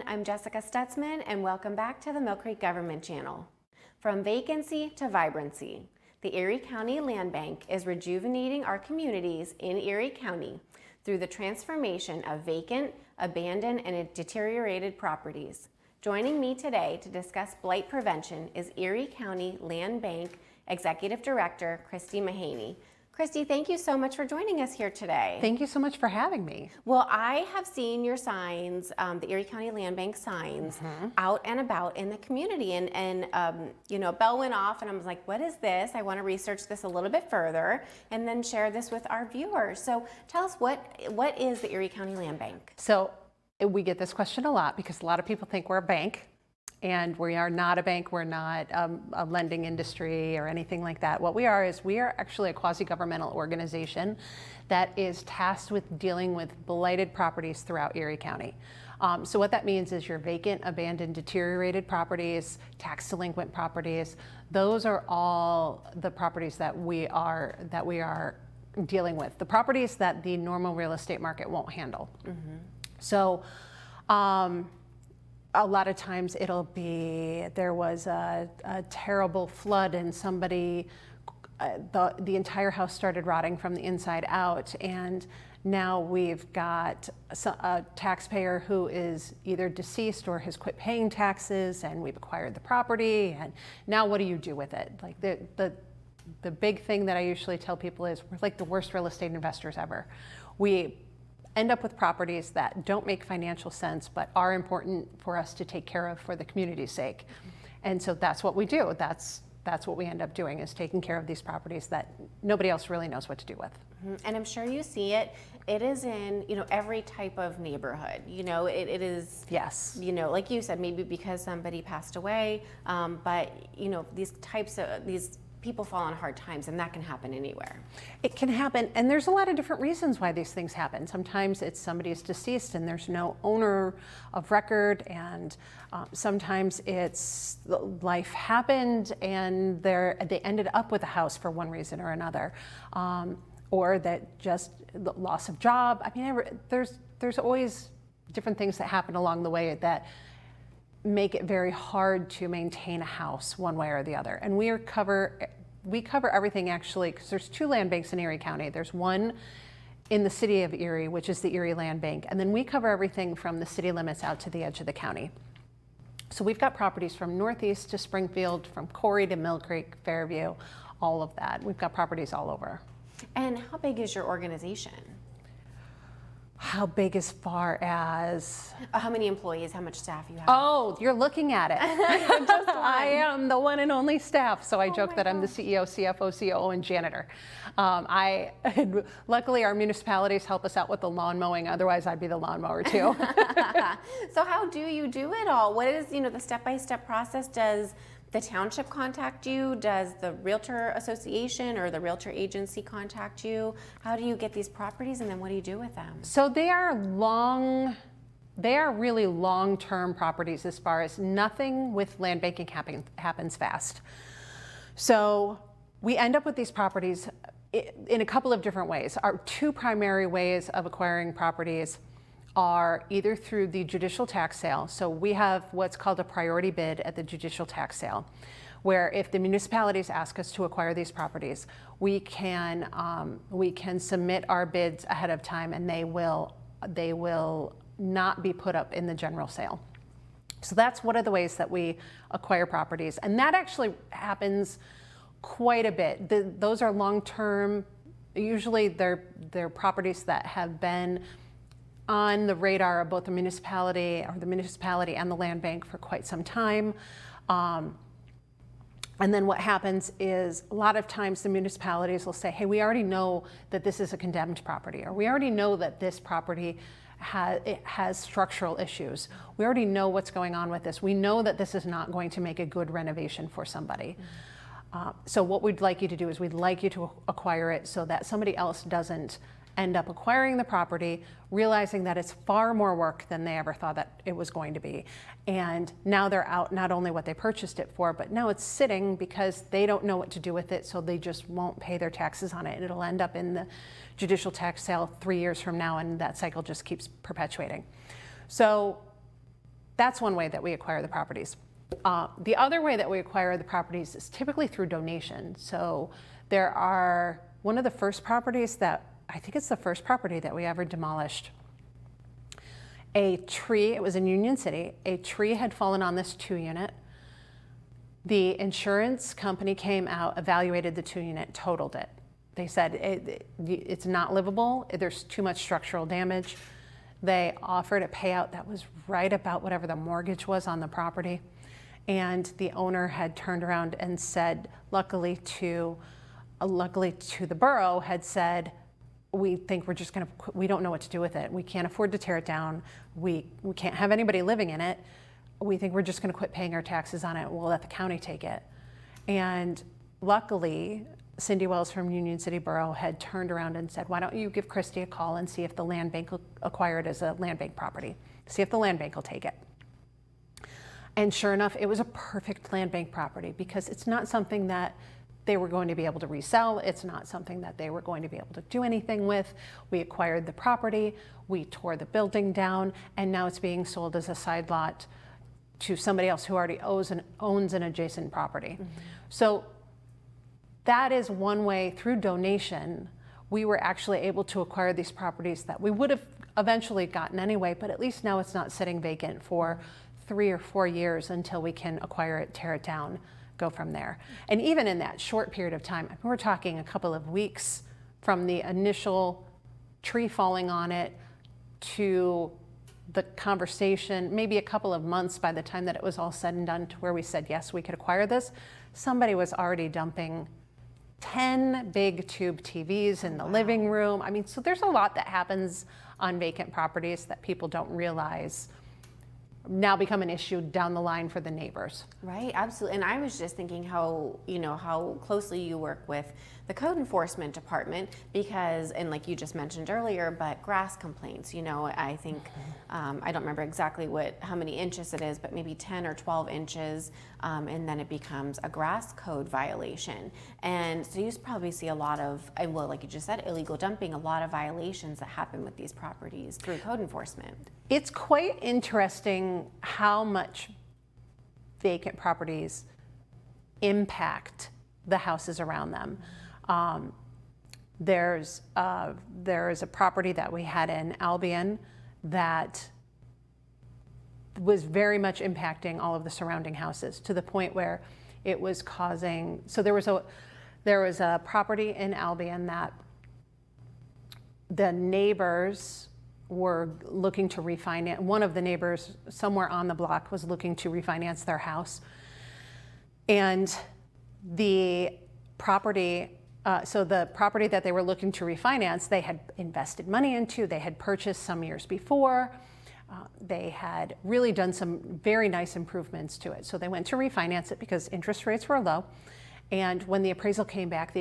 I'm Jessica Stutzman, and welcome back to the Millcreek Government Channel. From vacancy to vibrancy, the Erie County Land Bank is rejuvenating our communities in Erie County through the transformation of vacant, abandoned, and deteriorated properties. Joining me today to discuss blight prevention is Erie County Land Bank Executive Director, Christy Mahaney. Christy, thank you so much for joining us here today. Thank you so much for having me. Well, I have seen your signs, the Erie County Land Bank signs, out and about in the community, and you know, a bell went off, and I was like, what is this? I want to research this a little bit further, and then share this with our viewers. So tell us, what is the Erie County Land Bank? So we get this question a lot because a lot of people think we're a bank. And we are not a bank, we're not a lending industry or anything like that. What we are is we are actually a quasi-governmental organization that is tasked with dealing with blighted properties throughout Erie County. So what that means is your vacant, abandoned, deteriorated properties, tax delinquent properties, those are all the properties that we are dealing with. The properties that the normal real estate market won't handle. So, a lot of times it'll be, there was a terrible flood and somebody, the entire house started rotting from the inside out, and now we've got a taxpayer who is either deceased or has quit paying taxes, and we've acquired the property, and now what do you do with it? Like the big thing that I usually tell people is we're like the worst real estate investors ever. We end up with properties that don't make financial sense but are important for us to take care of for the community's sake. And so that's what we do. That's what we end up doing, is taking care of these properties that nobody else really knows what to do with. And I'm sure you see it. It is in, you know, every type of neighborhood. You know, it is. Yes. You know, like you said, maybe because somebody passed away, but you know, these people fall on hard times, and that can happen anywhere. It can happen, and there's a lot of different reasons why these things happen. Sometimes it's somebody is deceased and there's no owner of record, and sometimes it's life happened and they ended up with a house for one reason or another, or that just the loss of job. I mean, there's always different things that happen along the way that make it very hard to maintain a house one way or the other. And we cover everything, actually, because there's two land banks in Erie County. There's one in the city of Erie, which is the Erie Land Bank, and then we cover everything from the city limits out to the edge of the county. So we've got properties from Northeast to Springfield, from Erie to Millcreek, Fairview, all of that. We've got properties all over. And how big is your organization? How big as far as? How many employees, how much staff you have? Oh, you're looking at it. I am the one and only staff, so I joke that I'm the CEO, CFO, COO, and janitor. Luckily, our municipalities help us out with the lawn mowing, otherwise I'd be the lawnmower too. So how do you do it all? What is, you know, the step-by-step process? Does the township contact you? Does the realtor association or the realtor agency contact you? How do you get these properties, and then what do you do with them? So they are really long-term properties, as far as nothing with land banking happens fast. So we end up with these properties in a couple of different ways. Our two primary ways of acquiring properties are either through the judicial tax sale. So we have what's called a priority bid at the judicial tax sale, where if the municipalities ask us to acquire these properties, we can submit our bids ahead of time, and they will not be put up in the general sale. So that's one of the ways that we acquire properties, and that actually happens quite a bit. Those are long-term. Usually they're properties that have been on the radar of both the municipality and the land bank for quite some time. And then what happens is a lot of times the municipalities will say, hey, we already know that this is a condemned property, or we already know that this property has structural issues. We already know what's going on with this. We know that this is not going to make a good renovation for somebody. So what we'd like you to do is we'd like you to acquire it so that somebody else doesn't end up acquiring the property, realizing that it's far more work than they ever thought that it was going to be. And now they're out not only what they purchased it for, but now it's sitting because they don't know what to do with it, so they just won't pay their taxes on it. And it'll end up in the judicial tax sale 3 years from now, and that cycle just keeps perpetuating. So that's one way that we acquire the properties. The other way that we acquire the properties is typically through donation. So there are one of the first properties that, I think it's the first property that we ever demolished. A tree, it was in Union City, a tree had fallen on this 2-unit. The insurance company came out, evaluated the 2-unit, totaled it. They said it's not livable, there's too much structural damage. They offered a payout that was right about whatever the mortgage was on the property. And the owner had turned around and said, luckily to the borough, had said, we think we're just gonna, we don't know what to do with it. We can't afford to tear it down. We can't have anybody living in it. We think we're just gonna quit paying our taxes on it. We'll let the county take it. And luckily, Cindy Wells from Union City Borough had turned around and said, why don't you give Christy a call and see if the land bank will acquire it as a land bank property. See if the land bank will take it. And sure enough, it was a perfect land bank property because it's not something that they were going to be able to resell. It's not something that they were going to be able to do anything with. We acquired the property, we tore the building down, and now it's being sold as a side lot to somebody else who already owns an adjacent property. Mm-hmm. So that is one way. Through donation, we were actually able to acquire these properties that we would have eventually gotten anyway, but at least now it's not sitting vacant for 3 or 4 years until we can acquire it, tear it down, go from there. And even in that short period of time, we're talking a couple of weeks from the initial tree falling on it to the conversation, maybe a couple of months by the time that it was all said and done to where we said, yes, we could acquire this, somebody was already dumping 10 big tube TVs in the living room. I mean, so there's a lot that happens on vacant properties that people don't realize now become an issue down the line for the neighbors. Right, absolutely. And I was just thinking how, how closely you work with the code enforcement department because, and like you just mentioned earlier, but grass complaints, I think, I don't remember exactly how many inches it is, but maybe 10 or 12 inches, and then it becomes a grass code violation. And so you probably see a lot of, well, like you just said, illegal dumping, a lot of violations that happen with these properties through code enforcement. It's quite interesting how much vacant properties impact the houses around them. There's a property that we had in Albion that was very much impacting all of the surrounding houses to the point where it was causing, so there was a property in Albion that the neighbors were looking to refinance. One of the neighbors somewhere on the block was looking to refinance their house. And the property, the property that they were looking to refinance, they had invested money into, they had purchased some years before. They had really done some very nice improvements to it. So they went to refinance it because interest rates were low. And when the appraisal came back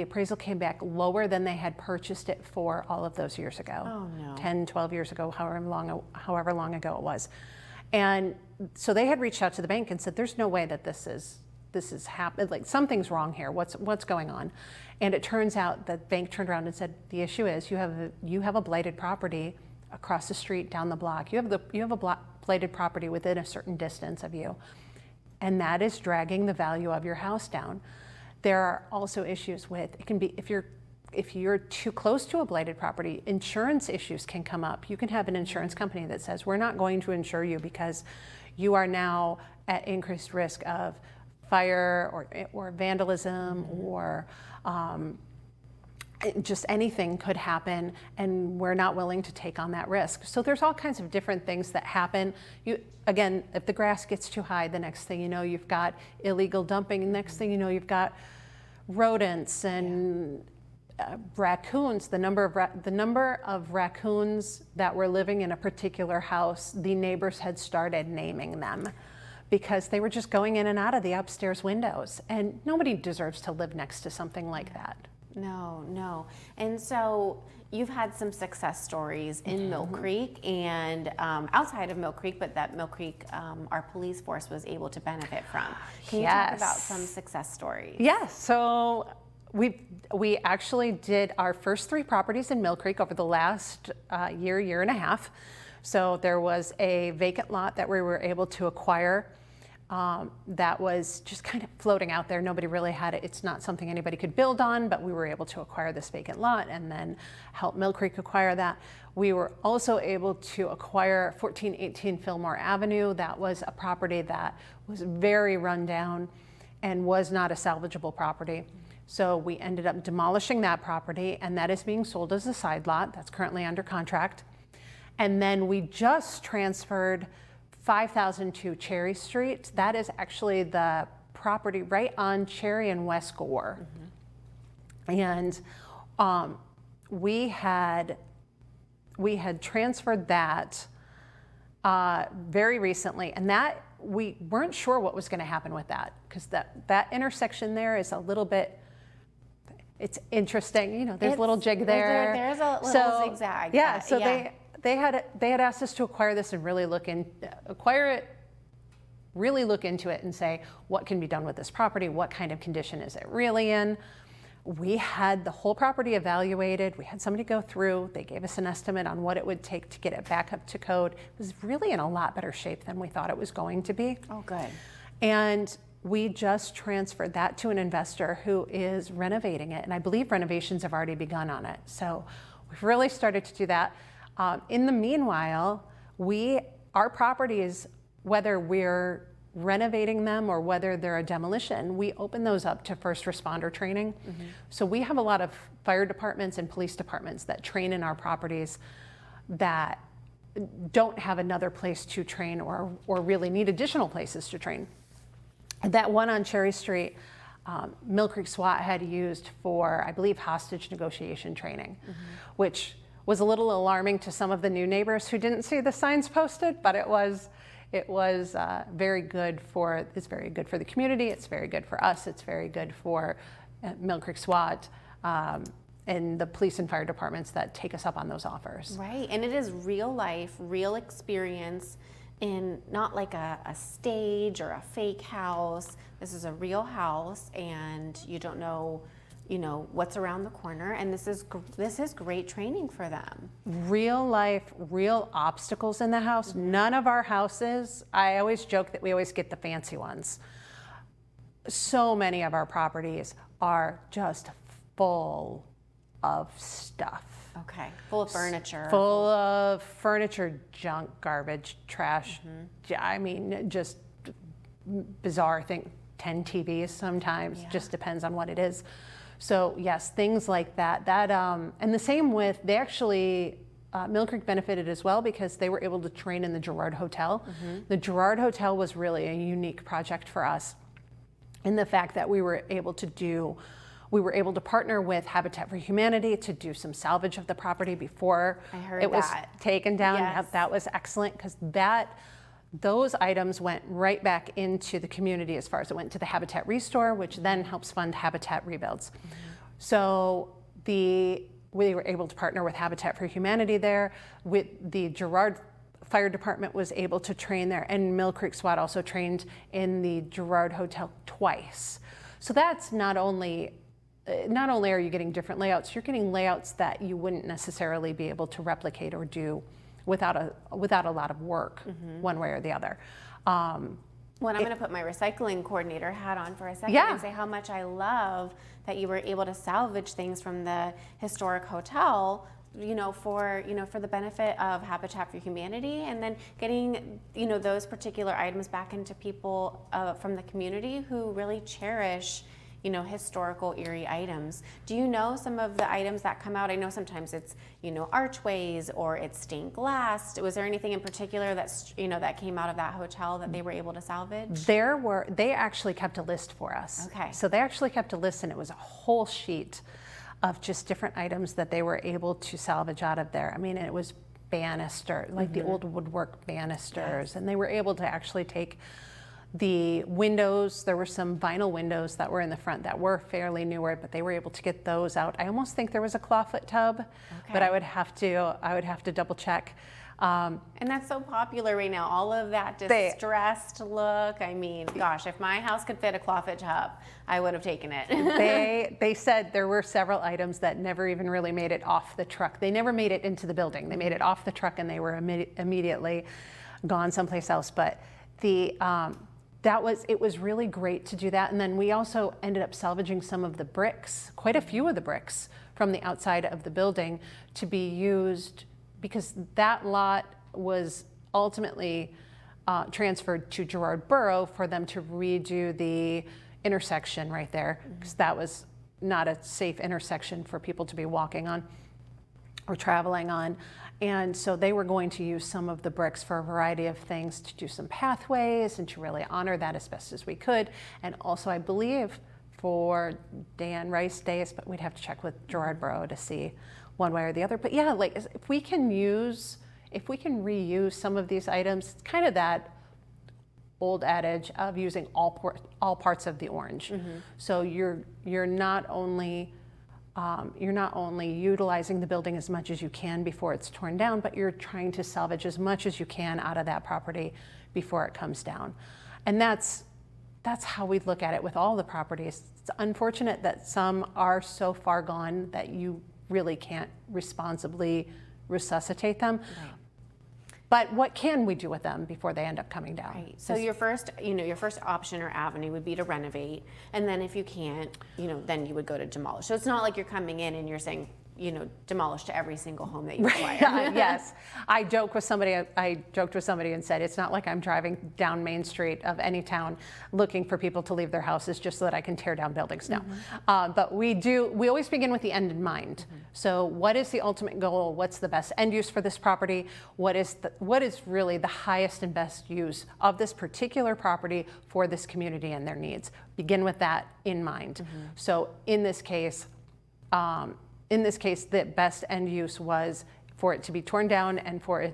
lower than they had purchased it for all of those years ago. Oh, no. 10, 12 years ago, however long ago it was. And so they had reached out to the bank and said, there's no way that this is happening, like something's wrong here, what's going on? And it turns out that the bank turned around and said, the issue is you have a blighted property across the street, down the block. You have a blighted property within a certain distance of you. And that is dragging the value of your house down. There are also issues with, it can be, if you're too close to a blighted property, insurance issues can come up. You can have an insurance company that says, we're not going to insure you because you are now at increased risk of fire or vandalism or just anything could happen, and we're not willing to take on that risk. So there's all kinds of different things that happen. Again, if the grass gets too high, the next thing you know, you've got illegal dumping. The next thing you know, you've got rodents and raccoons. The number of raccoons that were living in a particular house, the neighbors had started naming them because they were just going in and out of the upstairs windows. And nobody deserves to live next to something like that. No. And so you've had some success stories in Millcreek and outside of Millcreek, but that Millcreek, our police force was able to benefit from. Can you talk about some success stories? Yes. So we actually did our first 3 properties in Millcreek over the last year and a half. So there was a vacant lot that we were able to acquire that was just kind of floating out there. Nobody really had it. It's not something anybody could build on, but we were able to acquire this vacant lot and then help Millcreek acquire that. We were also able to acquire 1418 Fillmore Avenue. That was a property that was very run down and was not a salvageable property. So we ended up demolishing that property, and that is being sold as a side lot. That's currently under contract. And then we just transferred 5002 Cherry Street. That is actually the property right on Cherry and West Gore. And we had transferred that very recently, and that we weren't sure what was going to happen with that, because that intersection there is a little bit, it's interesting. You know, there's a little jig there. There's a little zigzag. Yeah. So they had asked us to acquire this and really look into it and say, what can be done with this property? What kind of condition is it really in? We had the whole property evaluated. We had somebody go through. They gave us an estimate on what it would take to get it back up to code. It was really in a lot better shape than we thought it was going to be. Oh, good. And we just transferred that to an investor who is renovating it. And I believe renovations have already begun on it. So we've really started to do that. In the meanwhile, our properties, whether we're renovating them or whether they're a demolition, we open those up to first responder training. So we have a lot of fire departments and police departments that train in our properties that don't have another place to train or really need additional places to train. That one on Cherry Street, Millcreek SWAT had used for, I believe, hostage negotiation training, which was a little alarming to some of the new neighbors who didn't see the signs posted, but it was very good for the community. It's very good for us. It's very good for Millcreek SWAT and the police and fire departments that take us up on those offers. Right, and it is real life, real experience in not like a stage or a fake house. This is a real house, and you don't know what's around the corner, and this is great training for them. Real life, real obstacles in the house. None of our houses, I always joke that we always get the fancy ones. So many of our properties are just full of stuff. Okay, full of furniture. Full of furniture, junk, garbage, trash. I mean, just bizarre thing. 10 TVs sometimes, just depends on what it is. So yes, things like that. And the same with, they actually, Millcreek benefited as well because they were able to train in the Girard Hotel. The Girard Hotel was really a unique project for us in the fact that we were able to partner with Habitat for Humanity to do some salvage of the property before it was taken down. Yes. That was excellent because those items went right back into the community as far as it went to the Habitat Restore, which then helps fund Habitat rebuilds. So we were able to partner with Habitat for Humanity there. With the Girard Fire Department was able to train there, and Millcreek SWAT also trained in the Girard Hotel twice. So that's not only are you getting different layouts, you're getting layouts that you wouldn't necessarily be able to replicate or do without a lot of work, one way or the other. Well, I'm going to put my recycling coordinator hat on for a second and say how much I love that you were able to salvage things from the historic hotel, for the benefit of Habitat for Humanity, and then getting, those particular items back into people from the community who really cherish historical Erie items. Do you know some of the items that come out? I know sometimes it's, archways or it's stained glass. Was there anything in particular that's, that came out of that hotel that they were able to salvage? They actually kept a list for us. Okay. So they actually kept a list, and it was a whole sheet of just different items that they were able to salvage out of there. I mean, it was banister, like the old woodwork banisters, and they were able to actually take the windows. There were some vinyl windows that were in the front that were fairly newer, but they were able to get those out. I almost think there was a clawfoot tub, but I would have to double check. And that's so popular right now. All of that distressed look. I mean, gosh, if my house could fit a clawfoot tub, I would have taken it. They said there were several items that never even really made it off the truck. They never made it into the building. They made it off the truck and they were immediately gone someplace else. But it was really great to do that. And then we also ended up salvaging some of the bricks, quite a few of the bricks from the outside of the building to be used, because that lot was ultimately transferred to Gerard Borough for them to redo the intersection right there, because that was not a safe intersection for people to be walking on or traveling on. And so they were going to use some of the bricks for a variety of things, to do some pathways and to really honor that as best as we could. And also, I believe, for Dan Rice Days, but we'd have to check with Gerard Borough to see one way or the other. But yeah, like if we can reuse some of these items, it's kind of that old adage of using all parts of the orange. So you're not only utilizing the building as much as you can before it's torn down, but you're trying to salvage as much as you can out of that property before it comes down. And that's how we look at it with all the properties. It's unfortunate that some are so far gone that you really can't responsibly resuscitate them. Right. But what can we do with them before they end up coming down? Right. So your first option or avenue would be to renovate, and then if you can't, then you would go to demolish. So it's not like you're coming in and you're saying, demolish to every single home that you acquire. Yes. I joked with somebody and said, it's not like I'm driving down Main Street of any town looking for people to leave their houses just so that I can tear down buildings now. But we always begin with the end in mind. So what is the ultimate goal? What's the best end use for this property? What is really the highest and best use of this particular property for this community and their needs? Begin with that in mind. So in this case, the best end use was for it to be torn down and for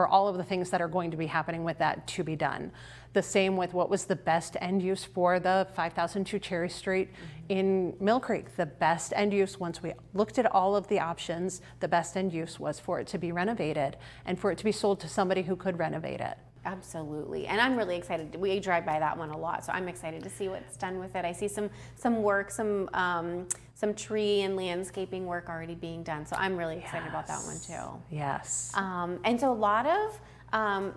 all of the things that are going to be happening with that to be done. The same with what was the best end use for the 5002 Cherry Street in Millcreek. The best end use, once we looked at all of the options, the best end use was for it to be renovated and for it to be sold to somebody who could renovate it. Absolutely, and I'm really excited. We drive by that one a lot, so I'm excited to see what's done with it. I see some work, some tree and landscaping work already being done, so I'm really excited about that one too. Yes. And so a lot of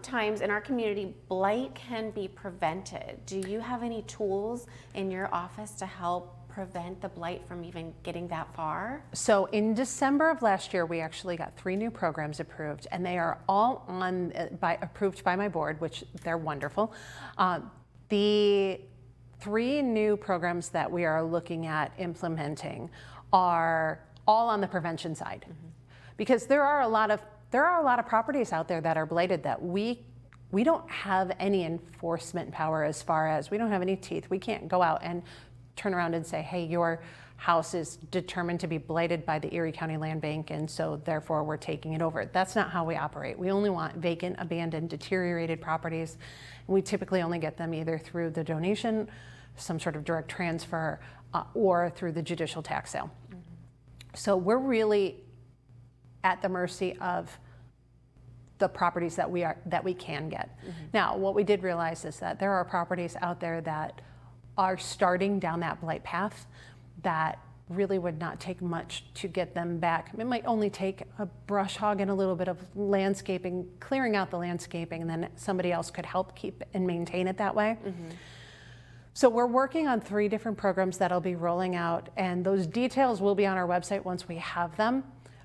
times in our community, blight can be prevented. Do you have any tools in your office to help prevent the blight from even getting that far? So in December of last year, we actually got 3 new programs approved, and they are all approved by my board, which they're wonderful. The 3 new programs that we are looking at implementing are all on the prevention side, because there are a lot of properties out there that are blighted that we don't have any enforcement power, as far as we don't have any teeth. We can't go out and turn around and say, hey, your house is determined to be blighted by the Erie County Land Bank, and so therefore we're taking it over. That's not how we operate. We only want vacant, abandoned, deteriorated properties. We typically only get them either through the donation, some sort of direct transfer, or through the judicial tax sale. So we're really at the mercy of the properties that we can get. Now, what we did realize is that there are properties out there that are starting down that blight path that really would not take much to get them back. It might only take a brush hog and a little bit of landscaping, clearing out the landscaping, and then somebody else could help keep and maintain it that way. So we're working on 3 different programs that'll be rolling out, and those details will be on our website once we have them.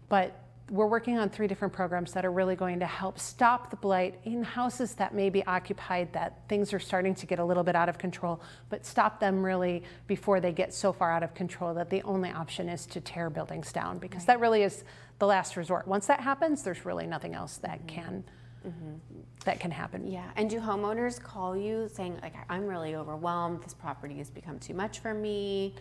But we're working on 3 different programs that are really going to help stop the blight in houses that may be occupied, that things are starting to get a little bit out of control, but stop them really before they get so far out of control that the only option is to tear buildings down, because that really is the last resort. Once that happens, there's really nothing else that can happen. Yeah, and do homeowners call you saying, like, I'm really overwhelmed, this property has become too much for me?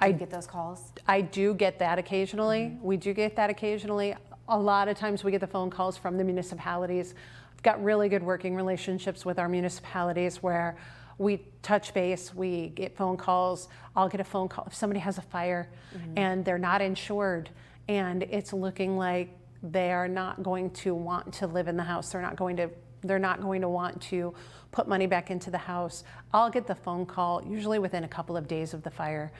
I get those calls? I do get that occasionally. We do get that occasionally. A lot of times we get the phone calls from the municipalities. We've got really good working relationships with our municipalities where we touch base, we get phone calls. I'll get a phone call if somebody has a fire and they're not insured and it's looking like They are not going to want to live in the house. They're not going to want to put money back into the house. I'll get the phone call, usually within a couple of days of the fire,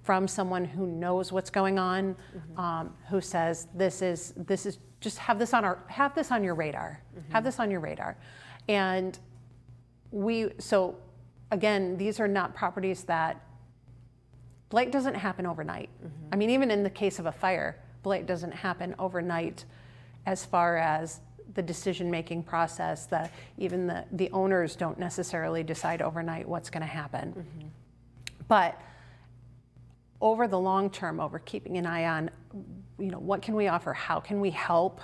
from someone who knows what's going on, who says, this is just have this on your radar. Have this on your radar. And so again, these are not properties that, blight doesn't happen overnight. I mean, even in the case of a fire, blight doesn't happen overnight as far as the decision-making process. Even the owners don't necessarily decide overnight what's going to happen. But over the long term, over keeping an eye on, what can we offer? How can we help?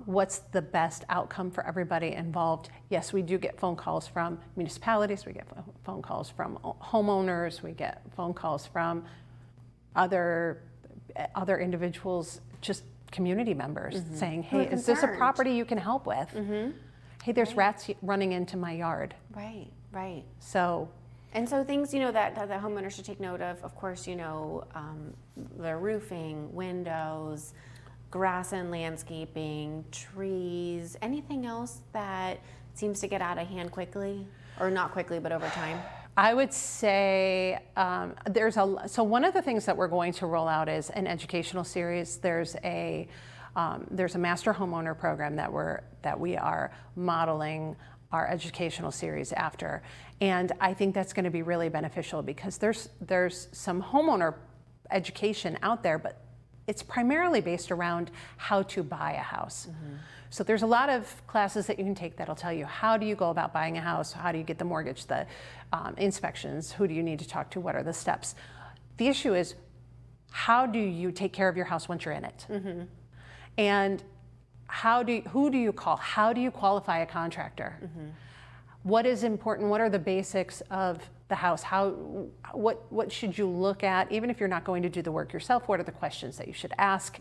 What's the best outcome for everybody involved? Yes, we do get phone calls from municipalities. We get phone calls from homeowners. We get phone calls from other individuals, just community members, saying, hey, is this a property you can help with? Hey, there's rats running into my yard. Right. So things, that the homeowner should take note of course, the roofing, windows, grass and landscaping, trees, anything else that seems to get out of hand quickly, or not quickly, but over time? I would say so one of the things that we're going to roll out is an educational series. There's a master homeowner program that we are modeling our educational series after, and I think that's going to be really beneficial because there's some homeowner education out there, but it's primarily based around how to buy a house. So there's a lot of classes that you can take that'll tell you how do you go about buying a house, how do you get the mortgage, the inspections, who do you need to talk to, what are the steps. The issue is, how do you take care of your house once you're in it? And who do you call? How do you qualify a contractor? What is important? What are the basics of the house? What should you look at? Even if you're not going to do the work yourself, what are the questions that you should ask?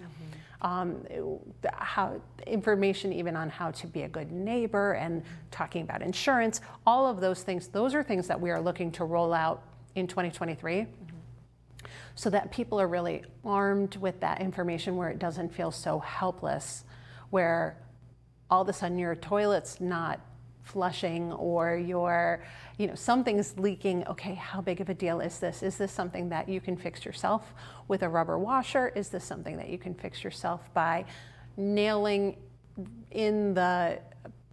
How information even on how to be a good neighbor and talking about insurance, all of those things, those are things that we are looking to roll out in 2023 so that people are really armed with that information where it doesn't feel so helpless, where all of a sudden your toilet's not flushing or something's leaking. Okay, how big of a deal is this? Is this something that you can fix yourself with a rubber washer? Is this something that you can fix yourself by nailing in the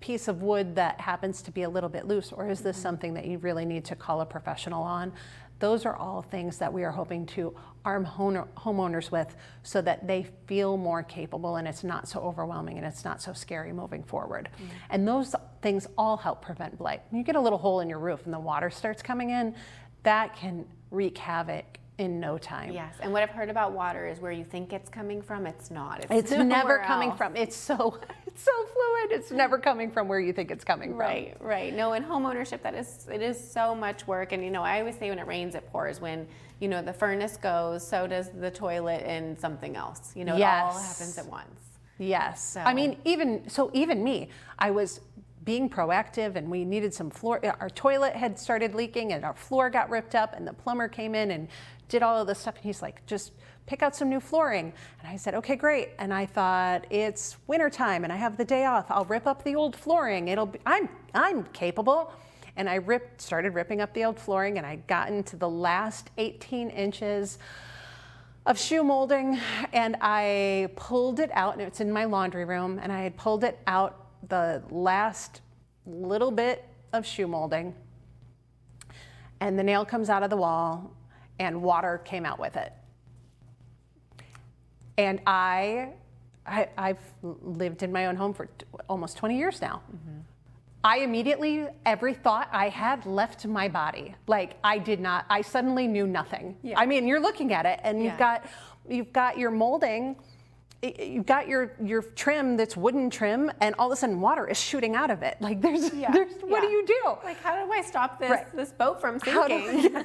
piece of wood that happens to be a little bit loose? Or is this something that you really need to call a professional on? Those are all things that we are hoping to arm homeowners with so that they feel more capable and it's not so overwhelming and it's not so scary moving forward. And those things all help prevent blight. When you get a little hole in your roof and the water starts coming in, that can wreak havoc in no time. Yes, and what I've heard about water is where you think it's coming from, it's not. It's never coming from. It's so fluid. It's never coming from where you think it's coming from. Right. No, in home ownership, it is so much work. And I always say when it rains, it pours. When the furnace goes, so does the toilet and something else. It all happens at once. Yes. So. I mean, even me, I was being proactive and we needed some floor. Our toilet had started leaking and our floor got ripped up and the plumber came in and did all of this stuff. And he's like, just pick out some new flooring. And I said, okay, great. And I thought, it's wintertime and I have the day off. I'll rip up the old flooring. I'm capable. And I started ripping up the old flooring and I got into the last 18 inches of shoe molding and I pulled it out, and it's in my laundry room, and I had pulled it out the last little bit of shoe molding, and the nail comes out of the wall and water came out with it. And I've lived in my own home for almost 20 years now. I immediately, every thought I had left my body. Like I suddenly knew nothing. Yeah. I mean, you're looking at it and you've got your molding, you've got your trim that's wooden trim, and all of a sudden water is shooting out of it. Like what do you do? Like, how do I stop this boat from sinking?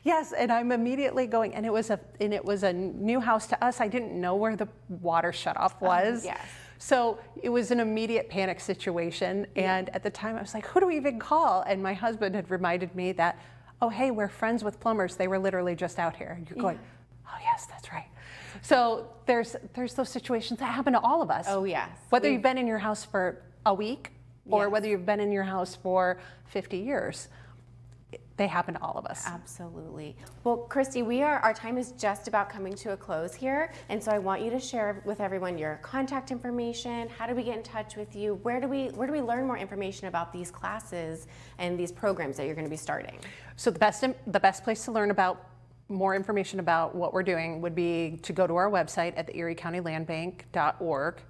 Yes, and I'm immediately going, and it was a new house to us. I didn't know where the water shutoff was. Yes. So it was an immediate panic situation. And at the time I was like, who do we even call? And my husband had reminded me that, oh, hey, we're friends with plumbers. They were literally just out here. And you're going, oh yes, that's right. So there's those situations that happen to all of us. Oh, yes. Whether you've been in your house for a week or Yes. whether you've been in your house for 50 years, they happen to all of us. Absolutely. Well, Christy, our time is just about coming to a close here. And so I want you to share with everyone your contact information. How do we get in touch with you? Where do we learn more information about these classes and these programs that you're going to be starting? So the best place to learn about more information about what we're doing would be to go to our website at the eriecountylandbank.org.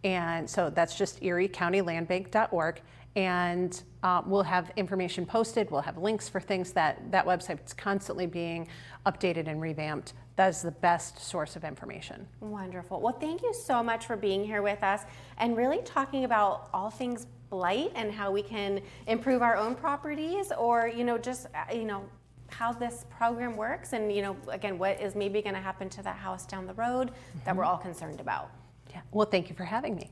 And so that's just eriecountylandbank.org. And we'll have information posted. We'll have links for things that website's constantly being updated and revamped. That is the best source of information. Wonderful. Well, thank you so much for being here with us and really talking about all things blight and how we can improve our own properties, or just how this program works, and again, what is maybe going to happen to that house down the road that we're all concerned about. Yeah. Well, thank you for having me.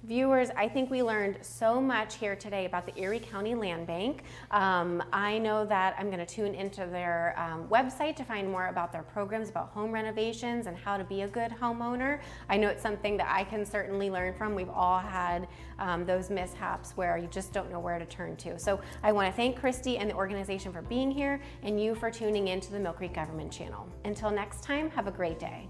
Viewers, I think we learned so much here today about the Erie County Land Bank. I know that I'm going to tune into their website to find more about their programs about home renovations and how to be a good homeowner. I know it's something that I can certainly learn from. We've all had those mishaps where you just don't know where to turn to. So I want to thank Christy and the organization for being here, and you for tuning in to the Millcreek Government Channel. Until next time, have a great day.